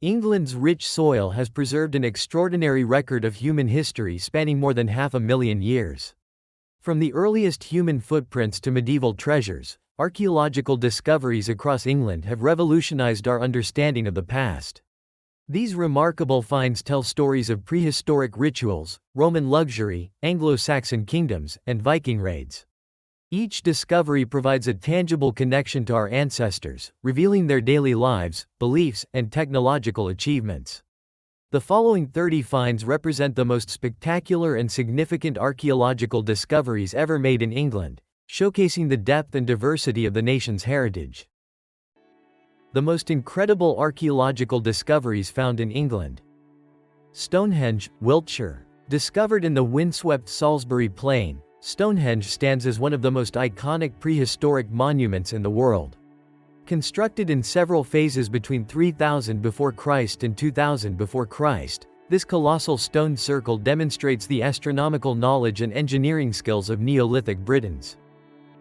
England's rich soil has preserved an extraordinary record of human history spanning more than 500,000 years. From the earliest human footprints to medieval treasures, archaeological discoveries across England have revolutionized our understanding of the past. These remarkable finds tell stories of prehistoric rituals, Roman luxury, Anglo-Saxon kingdoms, and Viking raids. Each discovery provides a tangible connection to our ancestors, revealing their daily lives, beliefs, and technological achievements. The following 30 finds represent the most spectacular and significant archaeological discoveries ever made in England, showcasing the depth and diversity of the nation's heritage. The most incredible archaeological discoveries found in England. Stonehenge, Wiltshire. Discovered in the windswept Salisbury Plain, Stonehenge stands as one of the most iconic prehistoric monuments in the world. Constructed in several phases between 3000 before Christ and 2000 before Christ, this colossal stone circle demonstrates the astronomical knowledge and engineering skills of Neolithic Britons.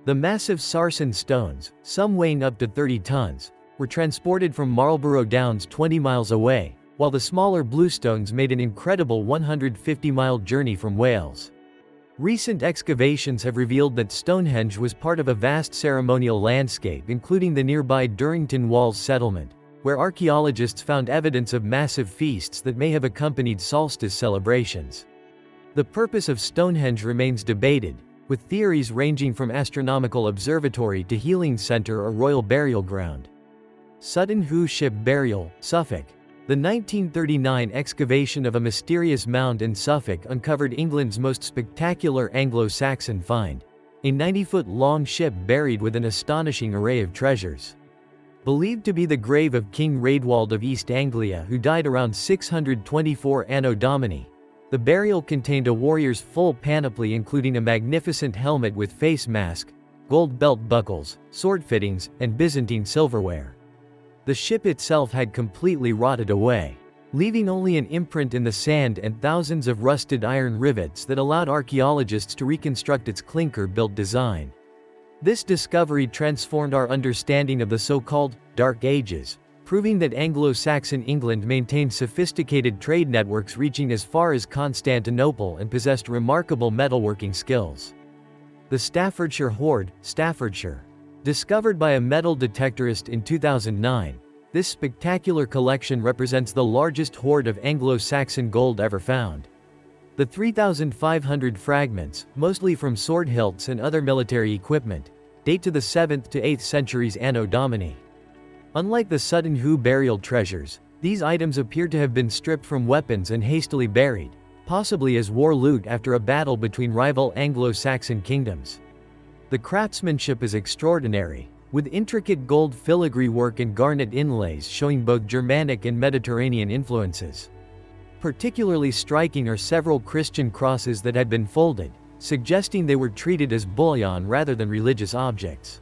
The massive sarsen stones, some weighing up to 30 tons, were transported from Marlborough Downs 20 miles away, while the smaller bluestones made an incredible 150-mile journey from Wales. Recent excavations have revealed that Stonehenge was part of a vast ceremonial landscape including the nearby Durrington Walls settlement, where archaeologists found evidence of massive feasts that may have accompanied solstice celebrations. The purpose of Stonehenge remains debated, with theories ranging from astronomical observatory to healing center or royal burial ground. Sutton Hoo Ship Burial, Suffolk. The 1939 excavation of a mysterious mound in Suffolk uncovered England's most spectacular Anglo-Saxon find, a 90-foot-long ship buried with an astonishing array of treasures. Believed to be the grave of King Raedwald of East Anglia, who died around 624 Anno Domini, the burial contained a warrior's full panoply including a magnificent helmet with face mask, gold belt buckles, sword fittings, and Byzantine silverware. The ship itself had completely rotted away, leaving only an imprint in the sand and thousands of rusted iron rivets that allowed archaeologists to reconstruct its clinker-built design. This discovery transformed our understanding of the so-called Dark Ages, proving that Anglo-Saxon England maintained sophisticated trade networks reaching as far as Constantinople and possessed remarkable metalworking skills. The Staffordshire Hoard, Staffordshire. Discovered by a metal detectorist in 2009, this spectacular collection represents the largest hoard of Anglo-Saxon gold ever found. The 3,500 fragments, mostly from sword hilts and other military equipment, date to the 7th to 8th centuries Anno Domini. Unlike the Sutton Hoo burial treasures, these items appear to have been stripped from weapons and hastily buried, possibly as war loot after a battle between rival Anglo-Saxon kingdoms. The craftsmanship is extraordinary, with intricate gold filigree work and garnet inlays showing both Germanic and Mediterranean influences. Particularly striking are several Christian crosses that had been folded, suggesting they were treated as bullion rather than religious objects.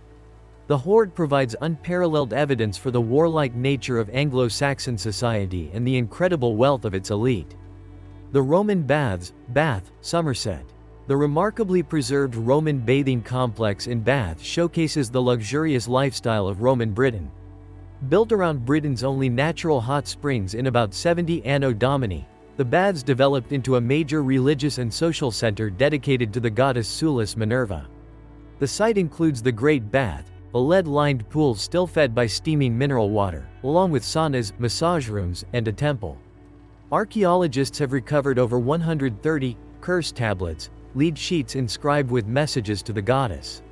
The hoard provides unparalleled evidence for the warlike nature of Anglo-Saxon society and the incredible wealth of its elite. The Roman Baths, Bath, Somerset. The remarkably preserved Roman bathing complex in Bath showcases the luxurious lifestyle of Roman Britain. Built around Britain's only natural hot springs in about 70 Anno Domini, the baths developed into a major religious and social center dedicated to the goddess Sulis Minerva. The site includes the Great Bath, a lead-lined pool still fed by steaming mineral water, along with saunas, massage rooms, and a temple. Archaeologists have recovered over 130 curse tablets, lead sheets inscribed with messages to the goddess,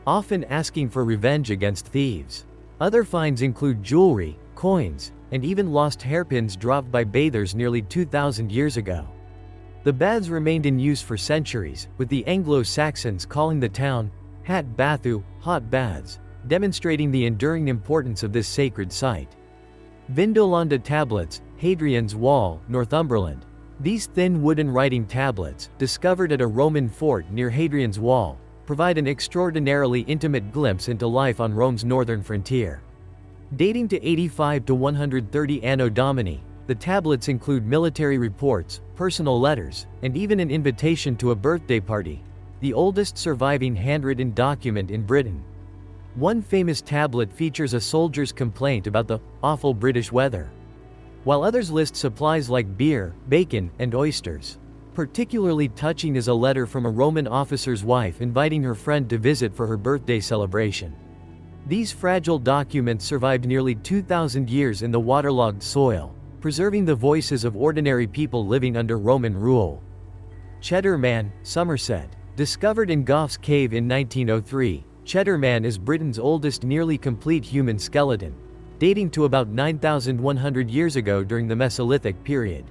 often asking for revenge against thieves. Other finds include jewelry, coins, and even lost hairpins dropped by bathers nearly 2,000 years ago. The baths remained in use for centuries, with the Anglo-Saxons calling the town Het Bathu, hot baths, demonstrating the enduring importance of this sacred site. Vindolanda tablets, Hadrian's Wall, Northumberland. These thin wooden writing tablets, discovered at a Roman fort near Hadrian's Wall, provide an extraordinarily intimate glimpse into life on Rome's northern frontier. Dating to 85 to 130 Anno Domini, the tablets include military reports, personal letters, and even an invitation to a birthday party, the oldest surviving handwritten document in Britain. One famous tablet features a soldier's complaint about the awful British weather. while others list supplies like beer, bacon, and oysters. Particularly touching is a letter from a Roman officer's wife inviting her friend to visit for her birthday celebration. These fragile documents survived nearly 2,000 years in the waterlogged soil, preserving the voices of ordinary people living under Roman rule. Cheddar Man, Somerset. Discovered in Gough's Cave in 1903, Cheddar Man is Britain's oldest nearly complete human skeleton, dating to about 9,100 years ago during the Mesolithic period.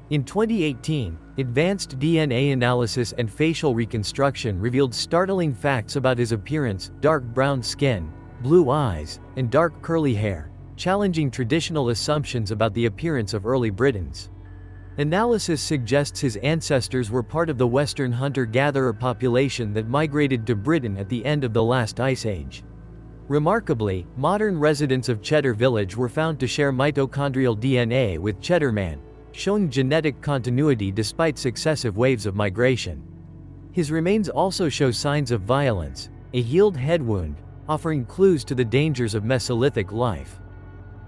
In 2018, advanced DNA analysis and facial reconstruction revealed startling facts about his appearance: dark brown skin, blue eyes, and dark curly hair, challenging traditional assumptions about the appearance of early Britons. Analysis suggests his ancestors were part of the Western hunter-gatherer population that migrated to Britain at the end of the last ice age. Remarkably, modern residents of Cheddar Village were found to share mitochondrial DNA with Cheddar Man, showing genetic continuity despite successive waves of migration. His remains also show signs of violence, a healed head wound, offering clues to the dangers of Mesolithic life.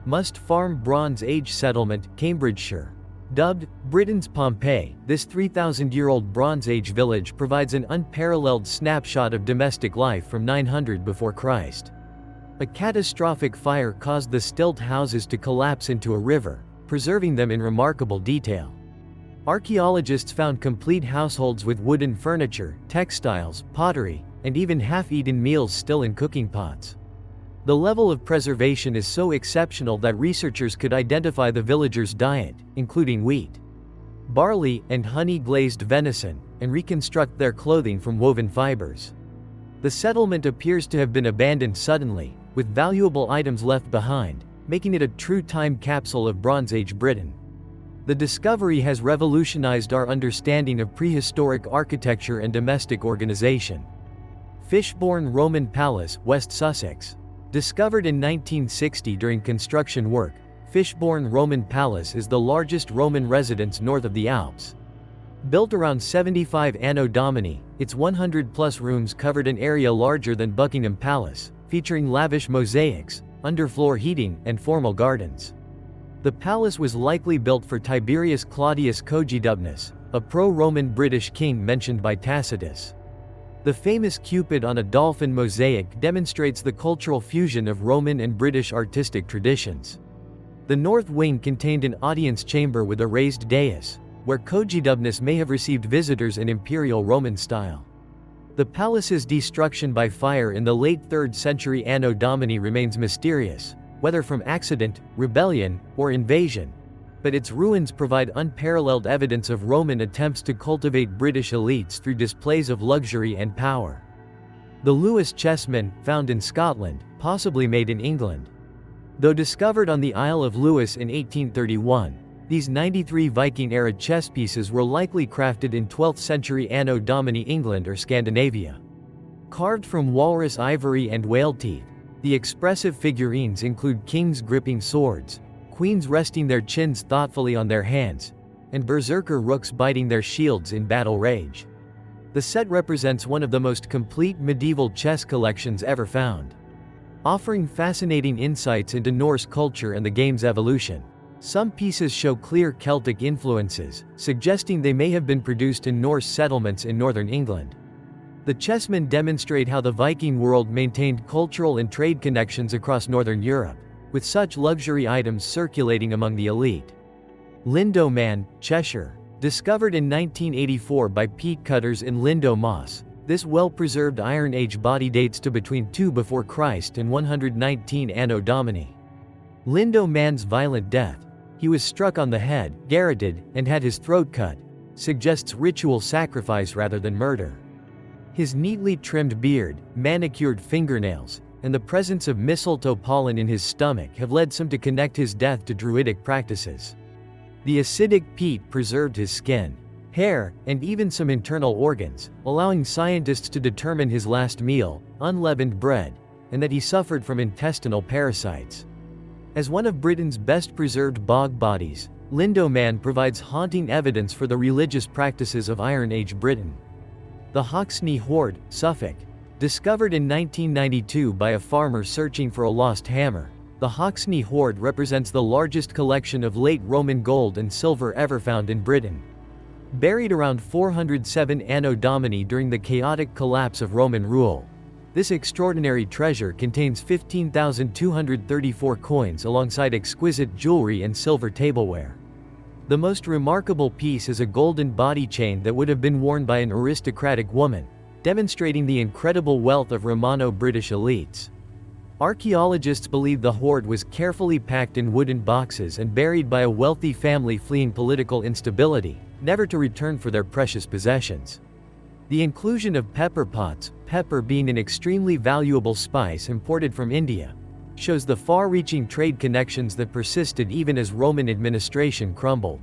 Must Farm Bronze Age Settlement, Cambridgeshire. Dubbed Britain's Pompeii, this 3,000-year-old Bronze Age village provides an unparalleled snapshot of domestic life from 900 before Christ. A catastrophic fire caused the stilt houses to collapse into a river, preserving them in remarkable detail. Archaeologists found complete households with wooden furniture, textiles, pottery, and even half-eaten meals still in cooking pots. The level of preservation is so exceptional that researchers could identify the villagers' diet, including wheat, barley, and honey-glazed venison, and reconstruct their clothing from woven fibers. The settlement appears to have been abandoned suddenly, with valuable items left behind, making it a true time capsule of Bronze Age Britain. The discovery has revolutionized our understanding of prehistoric architecture and domestic organization. Fishbourne Roman Palace, West Sussex. Discovered in 1960 during construction work, Fishbourne Roman Palace is the largest Roman residence north of the Alps. Built around 75 Anno Domini, its 100-plus rooms covered an area larger than Buckingham Palace, featuring lavish mosaics, underfloor heating, and formal gardens. The palace was likely built for Tiberius Claudius Cogidubnus, a pro-Roman British king mentioned by Tacitus. The famous Cupid on a dolphin mosaic demonstrates the cultural fusion of Roman and British artistic traditions. The north wing contained an audience chamber with a raised dais, where Cogidubnus may have received visitors in imperial Roman style. The palace's destruction by fire in the late 3rd century Anno Domini remains mysterious, whether from accident, rebellion, or invasion, but its ruins provide unparalleled evidence of Roman attempts to cultivate British elites through displays of luxury and power. The Lewis chessmen, found in Scotland, possibly made in England. Though discovered on the Isle of Lewis in 1831, these 93 Viking-era chess pieces were likely crafted in 12th century Anno Domini England or Scandinavia. Carved from walrus ivory and whale teeth, the expressive figurines include kings gripping swords, queens resting their chins thoughtfully on their hands, and berserker rooks biting their shields in battle rage. The set represents one of the most complete medieval chess collections ever found, offering fascinating insights into Norse culture and the game's evolution. Some pieces show clear Celtic influences, suggesting they may have been produced in Norse settlements in northern England. The chessmen demonstrate how the Viking world maintained cultural and trade connections across northern Europe, with such luxury items circulating among the elite. Lindo Man, Cheshire. Discovered in 1984 by peat cutters in Lindo Moss, this well-preserved Iron Age body dates to between 2 before Christ and 119 Anno Domini. Lindo Man's violent death, he was struck on the head, garroted, and had his throat cut, suggests ritual sacrifice rather than murder. His neatly trimmed beard, manicured fingernails, and the presence of mistletoe pollen in his stomach have led some to connect his death to druidic practices. The acidic peat preserved his skin, hair, and even some internal organs, allowing scientists to determine his last meal, unleavened bread, and that he suffered from intestinal parasites. As one of Britain's best-preserved bog bodies, Lindo Man provides haunting evidence for the religious practices of Iron Age Britain. The Hoxne Hoard, Suffolk. Discovered in 1992 by a farmer searching for a lost hammer, The Hoxne hoard represents the largest collection of late Roman gold and silver ever found in Britain. Buried around 407 Anno Domini during the chaotic collapse of Roman rule, this extraordinary treasure contains 15,234 coins alongside exquisite jewelry and silver tableware. The most remarkable piece is a golden body chain that would have been worn by an aristocratic woman, demonstrating the incredible wealth of Romano-British elites. Archaeologists believe the hoard was carefully packed in wooden boxes and buried by a wealthy family fleeing political instability, never to return for their precious possessions. The inclusion of pepper pots, pepper being an extremely valuable spice imported from India, shows the far-reaching trade connections that persisted even as Roman administration crumbled.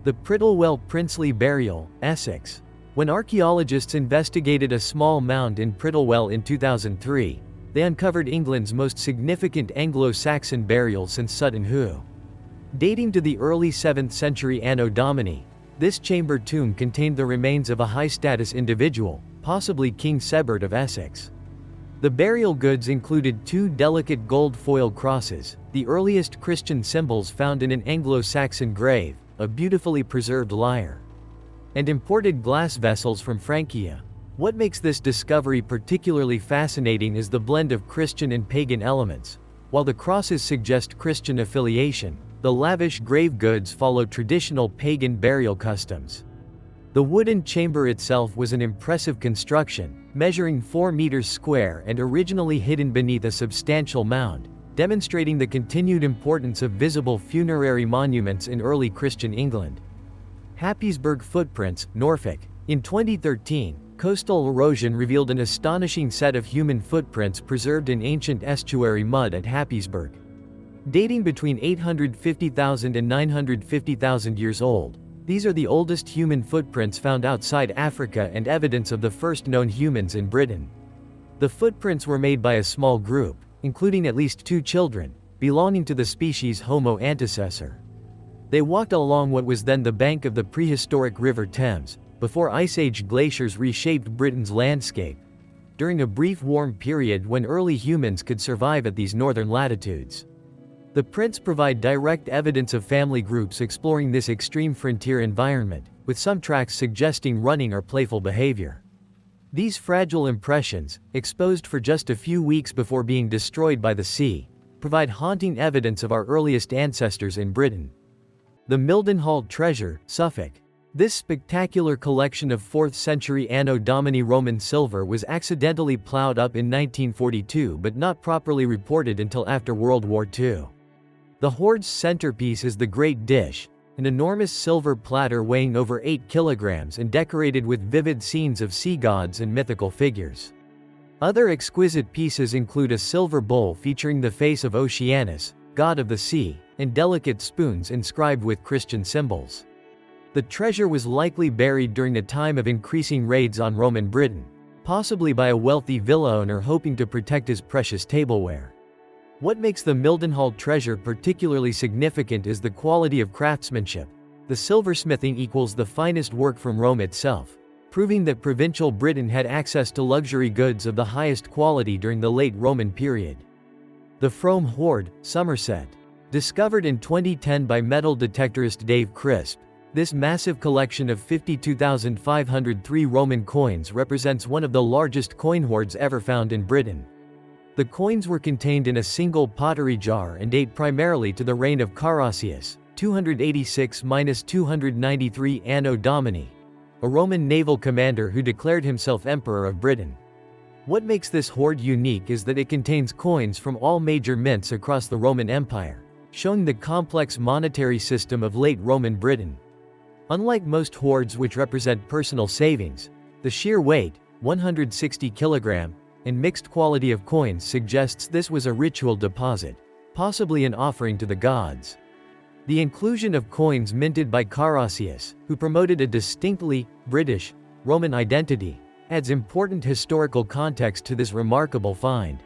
The Prittlewell princely burial, Essex. When archaeologists investigated a small mound in Prittlewell in 2003, they uncovered England's most significant Anglo-Saxon burial since Sutton Hoo. Dating to the early 7th century Anno Domini, this chamber tomb contained the remains of a high-status individual, possibly King Sebert of Essex. The burial goods included 2 delicate gold foil crosses, the earliest Christian symbols found in an Anglo-Saxon grave, a beautifully preserved lyre, and imported glass vessels from Francia. What makes this discovery particularly fascinating is the blend of Christian and pagan elements. While the crosses suggest Christian affiliation, the lavish grave goods follow traditional pagan burial customs. The wooden chamber itself was an impressive construction, measuring 4 meters square and originally hidden beneath a substantial mound, demonstrating the continued importance of visible funerary monuments in early Christian England. Happisburgh footprints, Norfolk. In 2013, coastal erosion revealed an astonishing set of human footprints preserved in ancient estuary mud at Happisburgh. Dating between 850,000 and 950,000 years old, these are the oldest human footprints found outside Africa and evidence of the first known humans in Britain. The footprints were made by a small group, including at least 2 children, belonging to the species Homo antecessor. They walked along what was then the bank of the prehistoric River Thames, before Ice Age glaciers reshaped Britain's landscape, during a brief warm period when early humans could survive at these northern latitudes. The prints provide direct evidence of family groups exploring this extreme frontier environment, with some tracks suggesting running or playful behavior. These fragile impressions, exposed for just a few weeks before being destroyed by the sea, provide haunting evidence of our earliest ancestors in Britain. The Mildenhall treasure, Suffolk. This spectacular collection of 4th century Anno Domini Roman silver was accidentally plowed up in 1942 but not properly reported until after World War II. The hoard's centerpiece is the Great Dish, an enormous silver platter weighing over 8 kilograms and decorated with vivid scenes of sea gods and mythical figures. Other exquisite pieces include a silver bowl featuring the face of Oceanus, god of the sea, and delicate spoons inscribed with Christian symbols. The treasure was likely buried during a time of increasing raids on Roman Britain, possibly by a wealthy villa owner hoping to protect his precious tableware. What makes the Mildenhall treasure particularly significant is the quality of craftsmanship. The silversmithing equals the finest work from Rome itself, proving that provincial Britain had access to luxury goods of the highest quality during the late Roman period. The Frome hoard, Somerset. Discovered in 2010 by metal detectorist Dave Crisp, this massive collection of 52,503 Roman coins represents one of the largest coin hoards ever found in Britain. The coins were contained in a single pottery jar and date primarily to the reign of Carausius, 286–293 Anno Domini, a Roman naval commander who declared himself Emperor of Britain. What makes this hoard unique is that it contains coins from all major mints across the Roman Empire, showing the complex monetary system of late Roman Britain. Unlike most hoards which represent personal savings, the sheer weight, 160 kg, and mixed quality of coins suggests this was a ritual deposit, possibly an offering to the gods. The inclusion of coins minted by Carausius, who promoted a distinctly British Roman identity, adds important historical context to this remarkable find.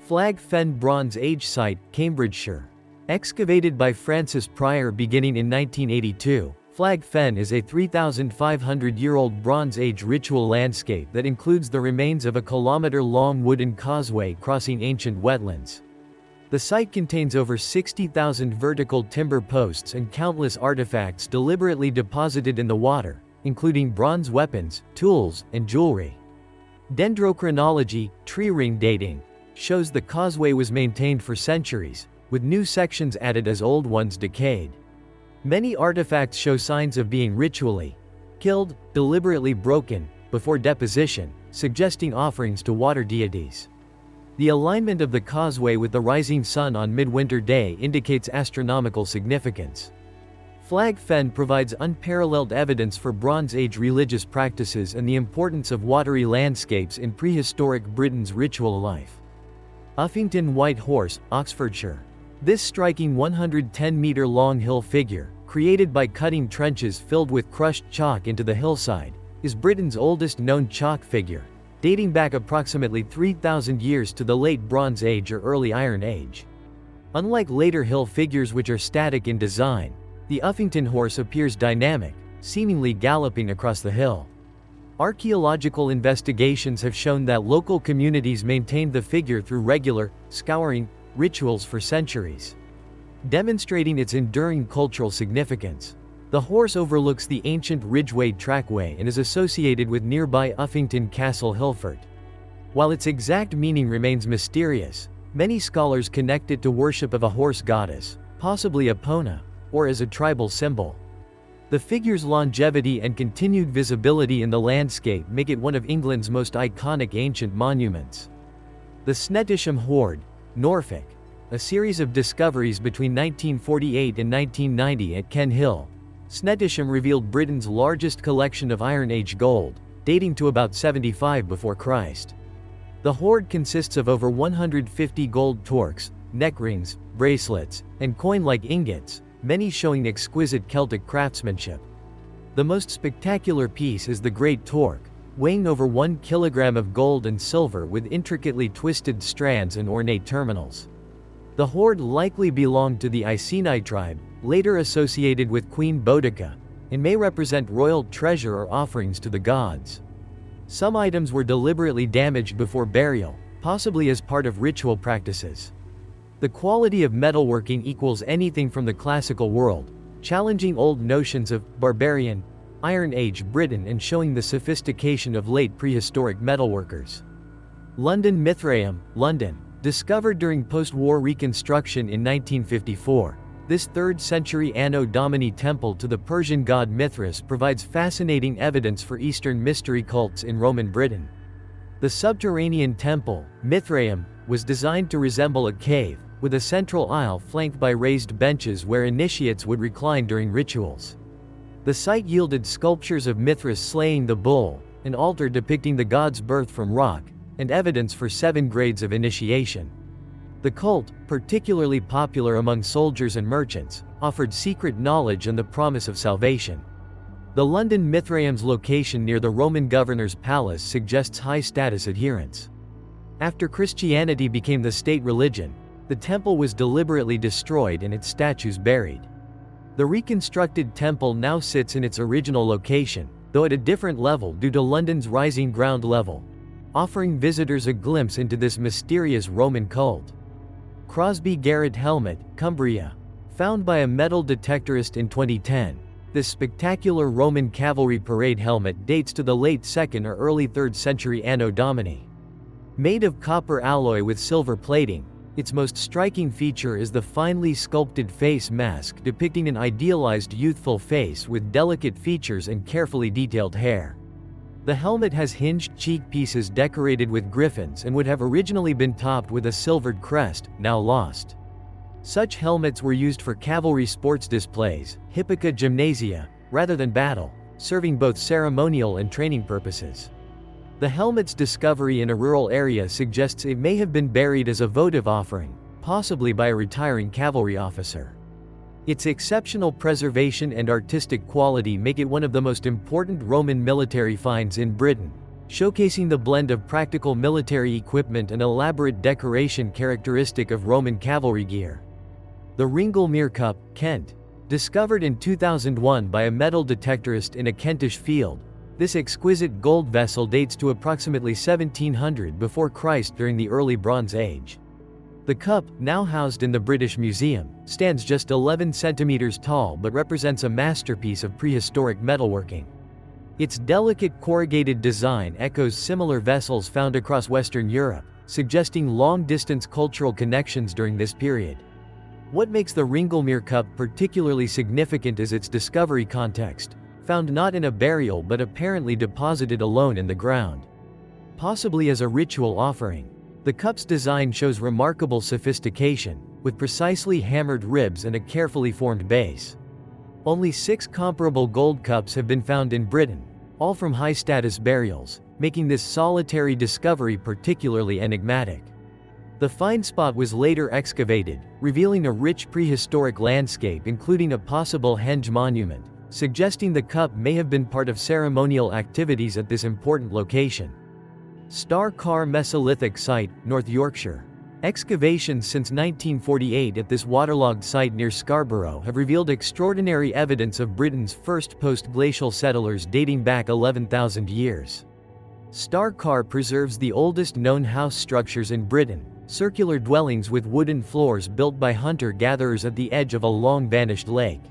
Flag Fen Bronze Age Site, Cambridgeshire. Excavated by Francis Pryor beginning in 1982, Flag Fen is a 3,500-year-old Bronze Age ritual landscape that includes the remains of a kilometer-long wooden causeway crossing ancient wetlands. The site contains over 60,000 vertical timber posts and countless artifacts deliberately deposited in the water, including bronze weapons, tools, and jewelry. Dendrochronology, tree ring dating, shows the causeway was maintained for centuries, with new sections added as old ones decayed. Many artifacts show signs of being ritually killed, deliberately broken, before deposition, suggesting offerings to water deities. The alignment of the causeway with the rising sun on midwinter day indicates astronomical significance. Flag Fen provides unparalleled evidence for Bronze Age religious practices and the importance of watery landscapes in prehistoric Britain's ritual life. Uffington White Horse, Oxfordshire. This striking 110-meter-long hill figure, created by cutting trenches filled with crushed chalk into the hillside, is Britain's oldest known chalk figure, dating back approximately 3,000 years to the Late Bronze Age or Early Iron Age. Unlike later hill figures which are static in design, the Uffington horse appears dynamic, seemingly galloping across the hill. Archaeological investigations have shown that local communities maintained the figure through regular, scouring, rituals for centuries, demonstrating its enduring cultural significance. The horse overlooks the ancient Ridgeway trackway and is associated with nearby Uffington Castle Hilfort. While its exact meaning remains mysterious, many scholars connect it to worship of a horse goddess, possibly Epona, or as a tribal symbol. The figure's longevity and continued visibility in the landscape make it one of England's most iconic ancient monuments. The Snettisham Hoard, Norfolk. A series of discoveries between 1948 and 1990 at Ken Hill, Snettisham revealed Britain's largest collection of Iron Age gold, dating to about 75 before Christ. The hoard consists of over 150 gold torques, neck rings, bracelets, and coin-like ingots, many showing exquisite Celtic craftsmanship. The most spectacular piece is the Great Torque, weighing over 1 kilogram of gold and silver with intricately twisted strands and ornate terminals. The hoard likely belonged to the Iceni tribe, later associated with Queen Boudica, and may represent royal treasure or offerings to the gods. Some items were deliberately damaged before burial, possibly as part of ritual practices. The quality of metalworking equals anything from the classical world, challenging old notions of barbarian, Iron Age Britain and showing the sophistication of late prehistoric metalworkers. London Mithraeum, London. Discovered during post-war reconstruction in 1954, this 3rd century Anno Domini temple to the Persian god Mithras provides fascinating evidence for Eastern mystery cults in Roman Britain. The subterranean temple, Mithraeum, was designed to resemble a cave, with a central aisle flanked by raised benches where initiates would recline during rituals. The site yielded sculptures of Mithras slaying the bull, an altar depicting the god's birth from rock, and evidence for 7 grades of initiation. The cult, particularly popular among soldiers and merchants, offered secret knowledge and the promise of salvation. The London Mithraeum's location near the Roman governor's palace suggests high-status adherence. After Christianity became the state religion, the temple was deliberately destroyed and its statues buried. The reconstructed temple now sits in its original location, though at a different level due to London's rising ground level, offering visitors a glimpse into this mysterious Roman cult. Crosby Garrett Helmet, Cumbria. Found by a metal detectorist in 2010, this spectacular Roman cavalry parade helmet dates to the late 2nd or early 3rd century Anno Domini. Made of copper alloy with silver plating, its most striking feature is the finely sculpted face mask depicting an idealized youthful face with delicate features and carefully detailed hair. The helmet has hinged cheek pieces decorated with griffins and would have originally been topped with a silvered crest, now lost. Such helmets were used for cavalry sports displays, hippica gymnasia, rather than battle, serving both ceremonial and training purposes. The helmet's discovery in a rural area suggests it may have been buried as a votive offering, possibly by a retiring cavalry officer. Its exceptional preservation and artistic quality make it one of the most important Roman military finds in Britain, showcasing the blend of practical military equipment and elaborate decoration characteristic of Roman cavalry gear. The Ringlemere Cup, Kent. Discovered in 2001 by a metal detectorist in a Kentish field, this exquisite gold vessel dates to approximately 1700 before Christ during the early Bronze Age. The cup, now housed in the British Museum, stands just 11 centimeters tall but represents a masterpiece of prehistoric metalworking. Its delicate corrugated design echoes similar vessels found across Western Europe, suggesting long-distance cultural connections during this period. What makes the Ringelmeer cup particularly significant is its discovery context, found not in a burial but apparently deposited alone in the ground. Possibly as a ritual offering. The cup's design shows remarkable sophistication, with precisely hammered ribs and a carefully formed base. Only 6 comparable gold cups have been found in Britain, all from high-status burials, making this solitary discovery particularly enigmatic. The find spot was later excavated, revealing a rich prehistoric landscape including a possible henge monument, suggesting the cup may have been part of ceremonial activities at this important location. Star Car Mesolithic Site, North Yorkshire. Excavations since 1948 at this waterlogged site near Scarborough have revealed extraordinary evidence of Britain's first post-glacial settlers dating back 11,000 years. Star Car preserves the oldest known house structures in Britain, circular dwellings with wooden floors built by hunter-gatherers at the edge of a long-vanished lake.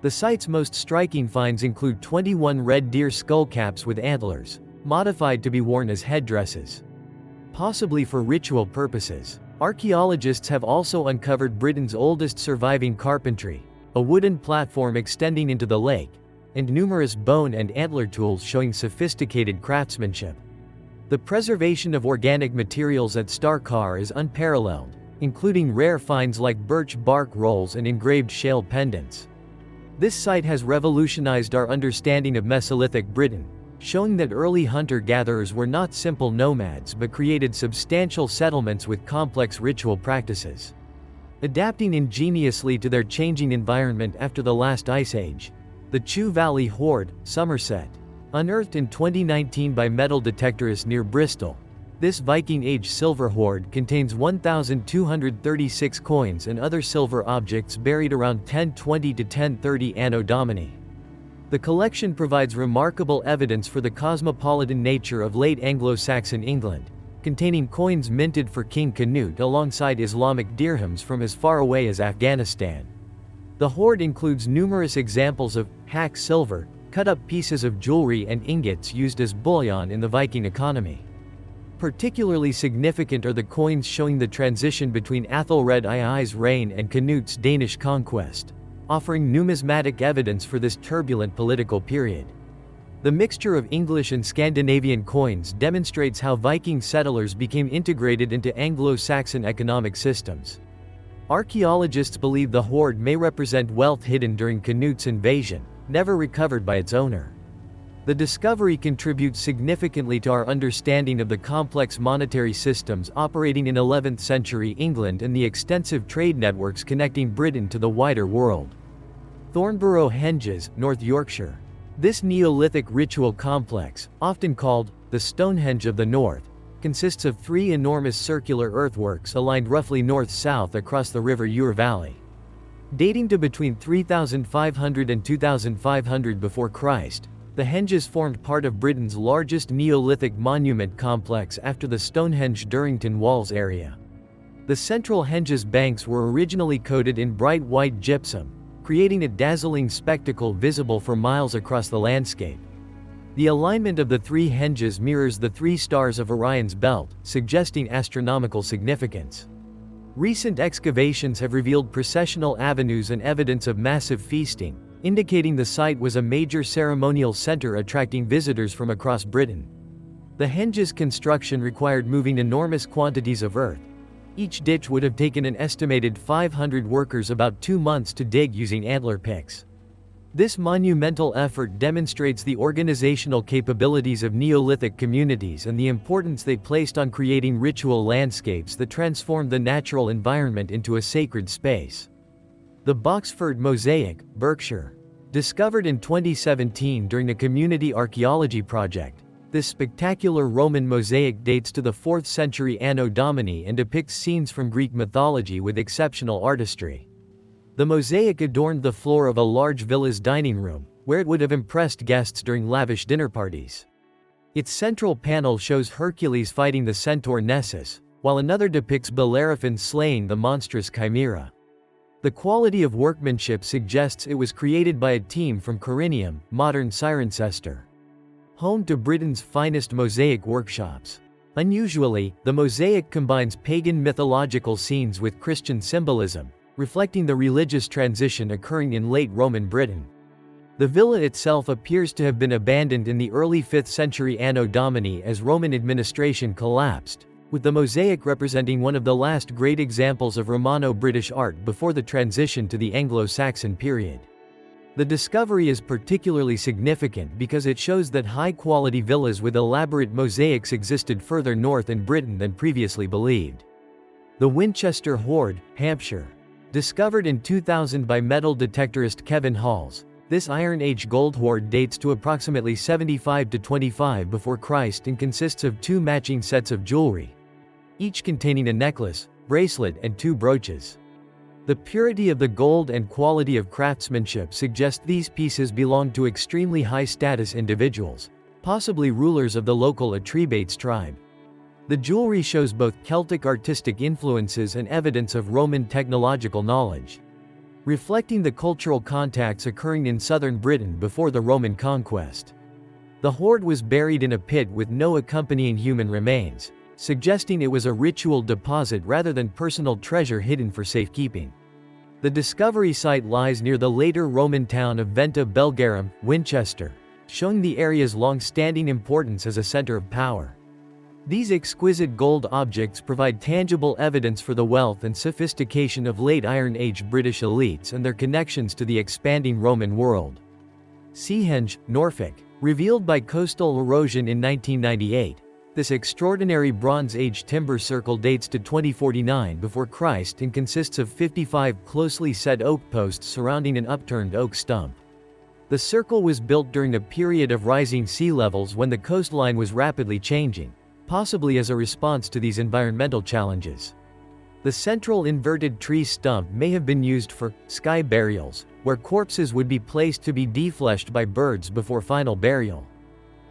The site's most striking finds include 21 red deer skullcaps with antlers, modified to be worn as headdresses. Possibly for ritual purposes. Archaeologists have also uncovered Britain's oldest surviving carpentry, a wooden platform extending into the lake, and numerous bone and antler tools showing sophisticated craftsmanship. The preservation of organic materials at Star Car is unparalleled, including rare finds like birch bark rolls and engraved shale pendants. This site has revolutionized our understanding of Mesolithic Britain, showing that early hunter-gatherers were not simple nomads but created substantial settlements with complex ritual practices. Adapting ingeniously to their changing environment after the last ice age. The Chew Valley Hoard, Somerset. Unearthed in 2019 by metal detectorists near Bristol, this Viking Age silver hoard contains 1,236 coins and other silver objects buried around 1020 to 1030 Anno Domini. The collection provides remarkable evidence for the cosmopolitan nature of late Anglo-Saxon England, containing coins minted for King Canute alongside Islamic dirhams from as far away as Afghanistan. The hoard includes numerous examples of hack silver, cut-up pieces of jewelry and ingots used as bullion in the Viking economy. Particularly significant are the coins showing the transition between Athelred II's reign and Canute's Danish conquest, offering numismatic evidence for this turbulent political period. The mixture of English and Scandinavian coins demonstrates how Viking settlers became integrated into Anglo-Saxon economic systems. Archaeologists believe the hoard may represent wealth hidden during Canute's invasion, never recovered by its owner. The discovery contributes significantly to our understanding of the complex monetary systems operating in 11th century England and the extensive trade networks connecting Britain to the wider world. Thornborough Henges, North Yorkshire. This Neolithic ritual complex, often called the Stonehenge of the North, consists of 3 enormous circular earthworks aligned roughly north-south across the River Ure Valley. Dating to between 3500 and 2500 before Christ, the Henges formed part of Britain's largest Neolithic monument complex after the Stonehenge-Durrington Walls area. The central Henges banks were originally coated in bright white gypsum, creating a dazzling spectacle visible for miles across the landscape. The alignment of the 3 Henges mirrors the 3 stars of Orion's belt, suggesting astronomical significance. Recent excavations have revealed processional avenues and evidence of massive feasting, indicating the site was a major ceremonial center attracting visitors from across Britain. The Henges construction required moving enormous quantities of earth. Each ditch would have taken an estimated 500 workers about 2 months to dig using antler picks. This monumental effort demonstrates the organizational capabilities of Neolithic communities and the importance they placed on creating ritual landscapes that transformed the natural environment into a sacred space. The Boxford Mosaic, Berkshire. Discovered in 2017 during a community archaeology project, this spectacular Roman mosaic dates to the 4th century Anno Domini and depicts scenes from Greek mythology with exceptional artistry. The mosaic adorned the floor of a large villa's dining room, where it would have impressed guests during lavish dinner parties. Its central panel shows Hercules fighting the centaur Nessus, while another depicts Bellerophon slaying the monstrous chimera. The quality of workmanship suggests it was created by a team from Corinium, modern Cirencester, home to Britain's finest mosaic workshops. Unusually, the mosaic combines pagan mythological scenes with Christian symbolism, reflecting the religious transition occurring in late Roman Britain. The villa itself appears to have been abandoned in the early 5th century Anno Domini as Roman administration collapsed, with the mosaic representing one of the last great examples of Romano-British art before the transition to the Anglo-Saxon period. The discovery is particularly significant because it shows that high-quality villas with elaborate mosaics existed further north in Britain than previously believed. The Winchester Hoard, Hampshire. Discovered in 2000 by metal detectorist Kevin Halls, this Iron Age gold hoard dates to approximately 75 to 25 before Christ and consists of 2 matching sets of jewelry, each containing a necklace, bracelet, and 2 brooches. The purity of the gold and quality of craftsmanship suggest these pieces belong to extremely high-status individuals, possibly rulers of the local Atrebates tribe. The jewelry shows both Celtic artistic influences and evidence of Roman technological knowledge, reflecting the cultural contacts occurring in southern Britain before the Roman conquest. The hoard was buried in a pit with no accompanying human remains, suggesting it was a ritual deposit rather than personal treasure hidden for safekeeping. The discovery site lies near the later Roman town of Venta Belgarum, Winchester, showing the area's long-standing importance as a center of power. These exquisite gold objects provide tangible evidence for the wealth and sophistication of late Iron Age British elites and their connections to the expanding Roman world. Seahenge, Norfolk. Revealed by coastal erosion in 1998, this extraordinary Bronze Age timber circle dates to 2049 before Christ and consists of 55 closely set oak posts surrounding an upturned oak stump. The circle was built during a period of rising sea levels when the coastline was rapidly changing, possibly as a response to these environmental challenges. The central inverted tree stump may have been used for sky burials, where corpses would be placed to be defleshed by birds before final burial.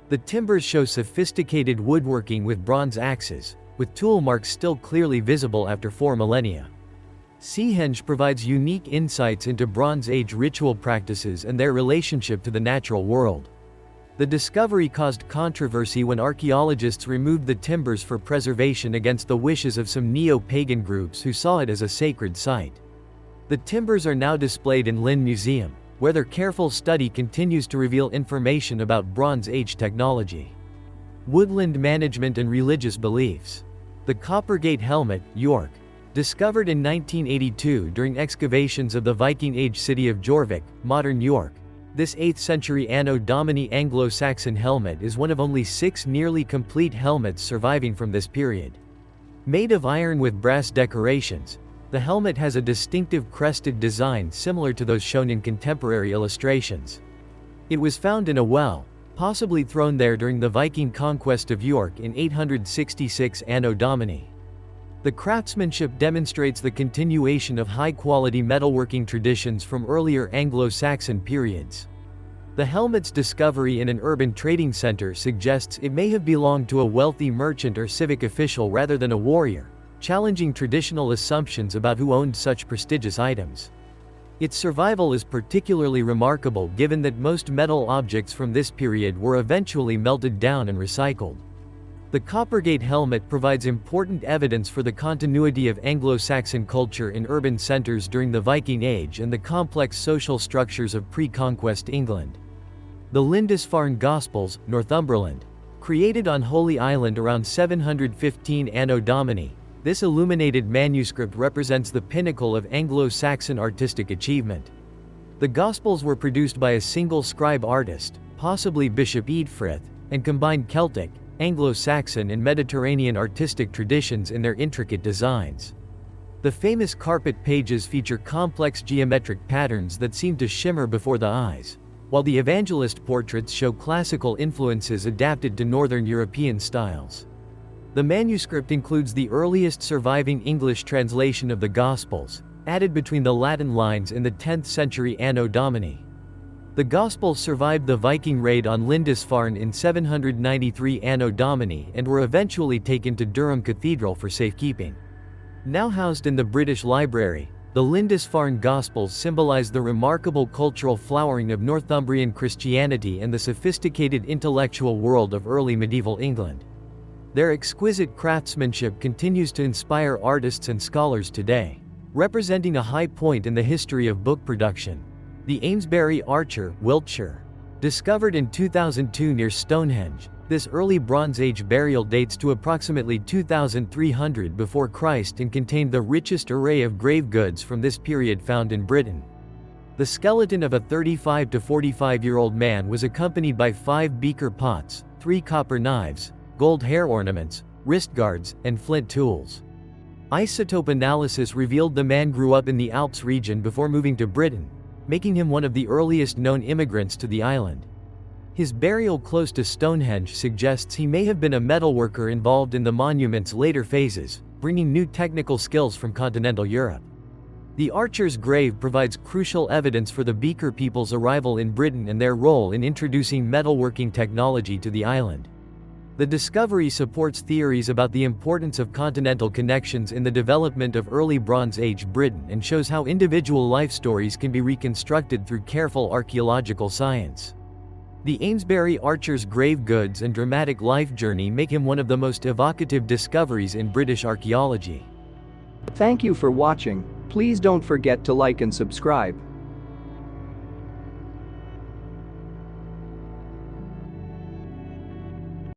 The timbers show sophisticated woodworking with bronze axes, with tool marks still clearly visible after 4 millennia. Seahenge provides unique insights into Bronze Age ritual practices and their relationship to the natural world. The discovery caused controversy when archaeologists removed the timbers for preservation against the wishes of some neo-pagan groups who saw it as a sacred site. The timbers are now displayed in Lynn Museum, where their careful study continues to reveal information about Bronze Age technology. Woodland management and religious beliefs. The Coppergate Helmet, York. Discovered in 1982 during excavations of the Viking Age city of Jorvik, modern York, this 8th century Anno Domini Anglo-Saxon helmet is one of only 6 nearly complete helmets surviving from this period. Made of iron with brass decorations, the helmet has a distinctive crested design similar to those shown in contemporary illustrations. It was found in a well, possibly thrown there during the Viking conquest of York in 866 Anno Domini. The craftsmanship demonstrates the continuation of high-quality metalworking traditions from earlier Anglo-Saxon periods. The helmet's discovery in an urban trading center suggests it may have belonged to a wealthy merchant or civic official rather than a warrior, challenging traditional assumptions about who owned such prestigious items. Its survival is particularly remarkable given that most metal objects from this period were eventually melted down and recycled. The Coppergate helmet provides important evidence for the continuity of Anglo-Saxon culture in urban centers during the Viking Age and the complex social structures of pre-conquest England. The Lindisfarne Gospels, Northumberland. Created on Holy Island around 715 Anno Domini, this illuminated manuscript represents the pinnacle of Anglo-Saxon artistic achievement. The Gospels were produced by a single scribe artist, possibly Bishop Eadfrith, and combined Celtic, Anglo-Saxon and Mediterranean artistic traditions in their intricate designs. The famous carpet pages feature complex geometric patterns that seem to shimmer before the eyes, while the evangelist portraits show classical influences adapted to Northern European styles. The manuscript includes the earliest surviving English translation of the Gospels, added between the Latin lines in the 10th century Anno Domini. The Gospels survived the Viking raid on Lindisfarne in 793 Anno Domini and were eventually taken to Durham Cathedral for safekeeping. Now housed in the British Library, the Lindisfarne Gospels symbolize the remarkable cultural flowering of Northumbrian Christianity and the sophisticated intellectual world of early medieval England. Their exquisite craftsmanship continues to inspire artists and scholars today, representing a high point in the history of book production. The Amesbury Archer, Wiltshire. Discovered in 2002 near Stonehenge, this early Bronze Age burial dates to approximately 2300 before Christ and contained the richest array of grave goods from this period found in Britain. The skeleton of a 35 to 45-year-old man was accompanied by 5 beaker pots, 3 copper knives, gold hair ornaments, wrist guards, and flint tools. Isotope analysis revealed the man grew up in the Alps region before moving to Britain, making him one of the earliest known immigrants to the island. His burial close to Stonehenge suggests he may have been a metalworker involved in the monument's later phases, bringing new technical skills from continental Europe. The Archer's grave provides crucial evidence for the Beaker people's arrival in Britain and their role in introducing metalworking technology to the island. The discovery supports theories about the importance of continental connections in the development of early Bronze Age Britain and shows how individual life stories can be reconstructed through careful archaeological science. The Amesbury Archer's grave goods and dramatic life journey make him one of the most evocative discoveries in British archaeology. Thank you for watching. Please don't forget to like and subscribe.